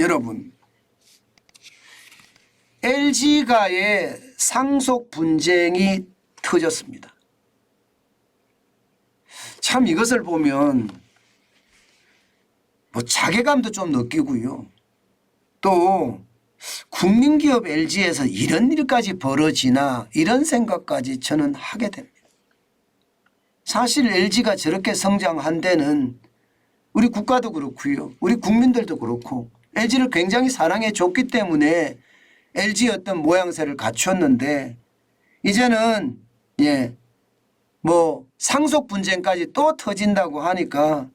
여러분, LG가의 상속 분쟁이 터졌습니다. 참 이것을 보면 뭐 자괴감도 좀 느끼고요. 또 국민기업 LG에서 이런 일까지 벌어지나 이런 생각까지 저는 하게 됩니다. 사실 LG가 저렇게 성장한 데는 우리 국가도 그렇고요. 우리 국민들도 그렇고 LG를 굉장히 사랑해 줬기 때문에 LG의 어떤 모양새를 갖췄는데 이제는 뭐 상속 분쟁까지 또 터진다고 하니까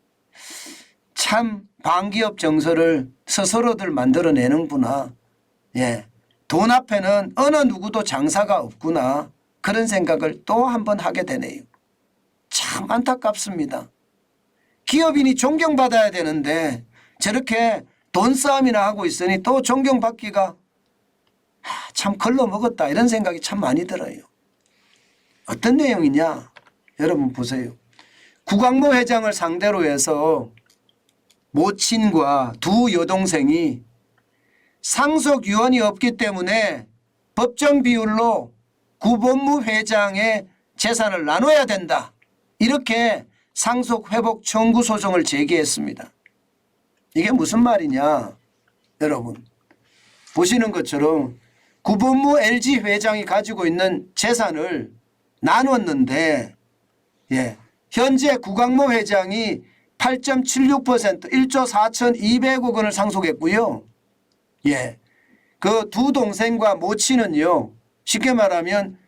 참 반기업 정서를 스스로들 만들어내는구나. 돈 앞에는 어느 누구도 장사가 없구나. 그런 생각을 또 한 번 하게 되네요. 참 안타깝습니다. 기업인이 존경받아야 되는데 저렇게 돈 싸움이나 하고 있으니 또 존경받기가 참 걸러먹었다 이런 생각이 참 많이 들어요. 어떤 내용이냐 여러분 보세요. 구광모 회장을 상대로 해서 모친과 두 여동생이 상속유언이 없기 때문에 법정 비율로 구본무 회장의 재산을 나눠야 된다. 이렇게 상속회복 청구 소송을 제기했습니다. 이게 무슨 말이냐 여러분 보시는 것처럼 구본무 LG 회장이 가지고 있는 재산을 나눴는데 현재 구광모 회장이 8.76% 1조 4,200억 원을 상속했고요. 그 두 동생과 모친은요. 쉽게 말하면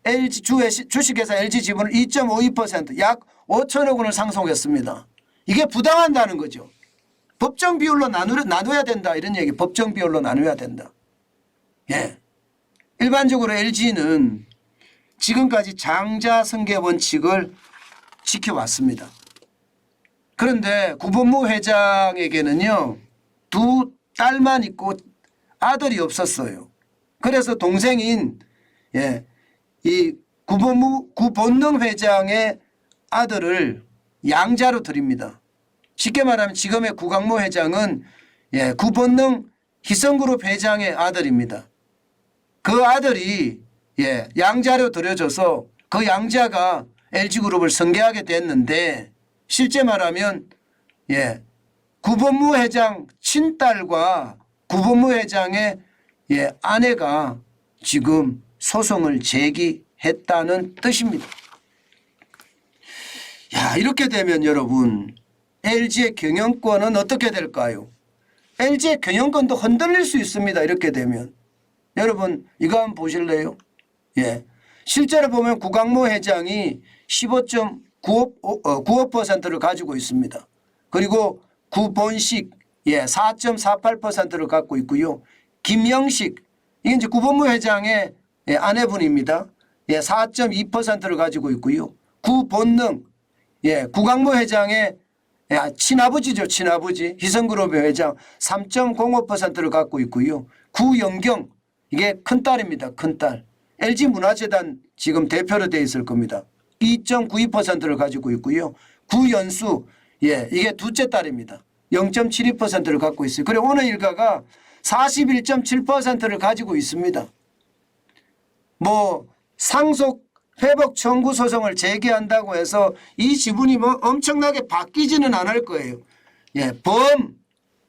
LG 주식회사 LG 지분을 2.52% 약 5천억 원을 상속했습니다. 이게 부당한다는 거죠. 법정 비율로 나눠야 된다 이런 얘기. 법정 비율로 나눠야 된다. 일반적으로 LG는 지금까지 장자 승계 원칙을 지켜왔습니다. 그런데 구본무 회장에게는요. 두 딸만 있고 아들이 없었어요. 그래서 동생인 이 구본능 회장의 아들을 양자로 드립니다. 쉽게 말하면 지금의 구광모 회장은 구본능 희성그룹 회장의 아들입니다. 그 아들이 양자로 들여줘서 그 양자가 LG그룹을 승계하게 됐는데 실제 말하면 구본무 회장 친딸과 구본무 회장의 아내가 지금 소송을 제기했다는 뜻입니다. 이렇게 되면 여러분 LG의 경영권은 어떻게 될까요? LG의 경영권도 흔들릴 수 있습니다. 이렇게 되면. 여러분 이거 한번 보실래요? 실제로 보면 구광모 회장이 15.95%를 가지고 있습니다. 그리고 구본식 4.48%를 갖고 있고요. 김영식 이게 이제 구본무 회장의 아내분입니다. 4.2%를 가지고 있고요. 구본능 구광모 회장의 친아버지죠. 친아버지 희성그룹의 회장 3.05%를 갖고 있고요. 구영경 이게 큰딸입니다. 큰딸. LG문화재단 지금 대표로 되어 있을 겁니다. 2.92%를 가지고 있고요. 구연수 이게 둘째 딸입니다. 0.72%를 갖고 있어요. 그리고 오늘 일가가 41.7%를 가지고 있습니다. 뭐 상속 회복 청구 소송을 제기한다고 해서 이 지분이 뭐 엄청나게 바뀌지는 않을 거예요. 범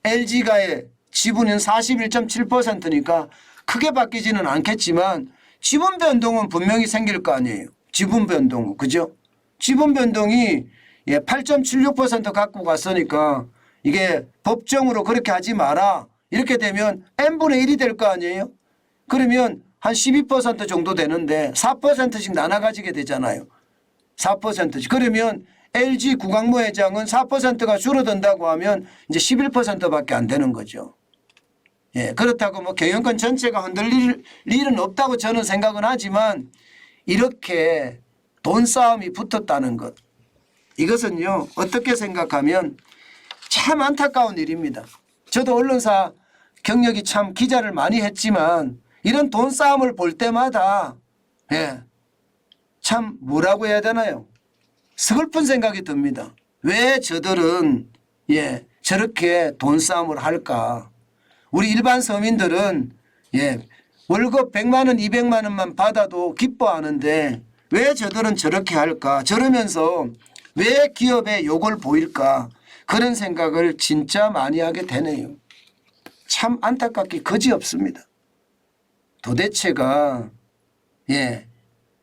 LG가의 지분은 41.7%니까 크게 바뀌지는 않겠지만 지분 변동은 분명히 생길 거 아니에요. 지분 변동은. 그죠? 지분 변동이 8.76% 갖고 갔으니까 이게 법정으로 그렇게 하지 마라. 이렇게 되면 n분의 1이 될 거 아니에요. 그러면 한 12% 정도 되는데 4%씩 나눠 가지게 되잖아요. 4%씩. 그러면 LG 구광모 회장은 4%가 줄어든다고 하면 이제 11%밖에 안 되는 거죠. 그렇다고 뭐 경영권 전체가 흔들릴 일은 없다고 저는 생각은 하지만 이렇게 돈 싸움이 붙었다는 것. 이것은요 어떻게 생각하면 참 안타까운 일입니다. 저도 언론사 경력이 참 기자를 많이 했지만 이런 돈 싸움을 볼 때마다 참 뭐라고 해야 되나요? 슬픈 생각이 듭니다. 왜 저들은 저렇게 돈 싸움을 할까? 우리 일반 서민들은 월급 100만 원, 200만 원만 받아도 기뻐하는데 왜 저들은 저렇게 할까? 저러면서 왜 기업에 욕을 보일까? 그런 생각을 진짜 많이 하게 되네요. 참 안타깝게 거지없습니다. 도대체가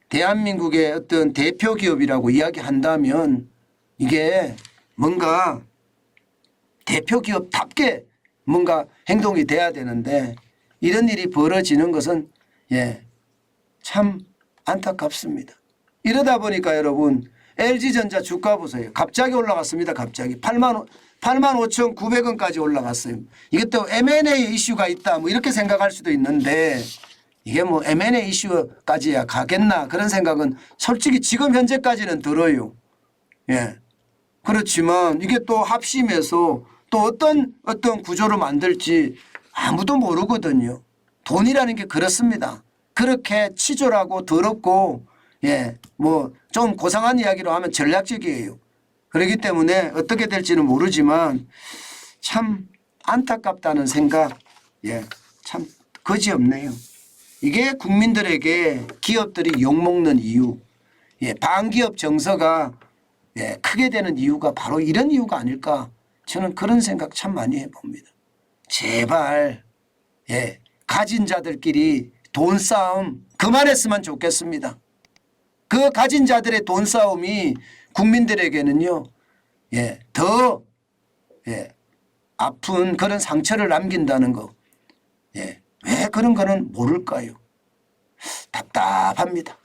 대한민국의 어떤 대표 기업이라고 이야기한다면 이게 뭔가 대표 기업답게 뭔가 행동이 돼야 되는데 이런 일이 벌어지는 것은 참 안타깝습니다. 이러다 보니까 여러분 LG전자 주가 보세요. 갑자기 올라갔습니다. 갑자기 85,900원까지 올라갔어요. 이게 또 M&A 이슈가 있다 뭐 이렇게 생각할 수도 있는데 이게 뭐 M&A 이슈까지야 가겠나 그런 생각은 솔직히 지금 현재까지는 들어요. 그렇지만 이게 또 합심해서 또 어떤 구조로 만들지 아무도 모르거든요. 돈이라는 게 그렇습니다. 그렇게 치졸하고 더럽고 뭐 좀 고상한 이야기로 하면 전략적이에요. 그렇기 때문에 어떻게 될지는 모르지만 참 안타깝다는 생각 참 거지없네요. 이게 국민들에게 기업들이 욕먹는 이유 반기업 정서가 크게 되는 이유가 바로 이런 이유가 아닐까 저는 그런 생각 참 많이 해봅니다. 제발 가진 자들끼리 돈 싸움 그만했으면 좋겠습니다. 그 가진 자들의 돈 싸움이 국민들에게는요 더 아픈 그런 상처를 남긴다는 거 왜 그런 거는 모를까요? 답답합니다.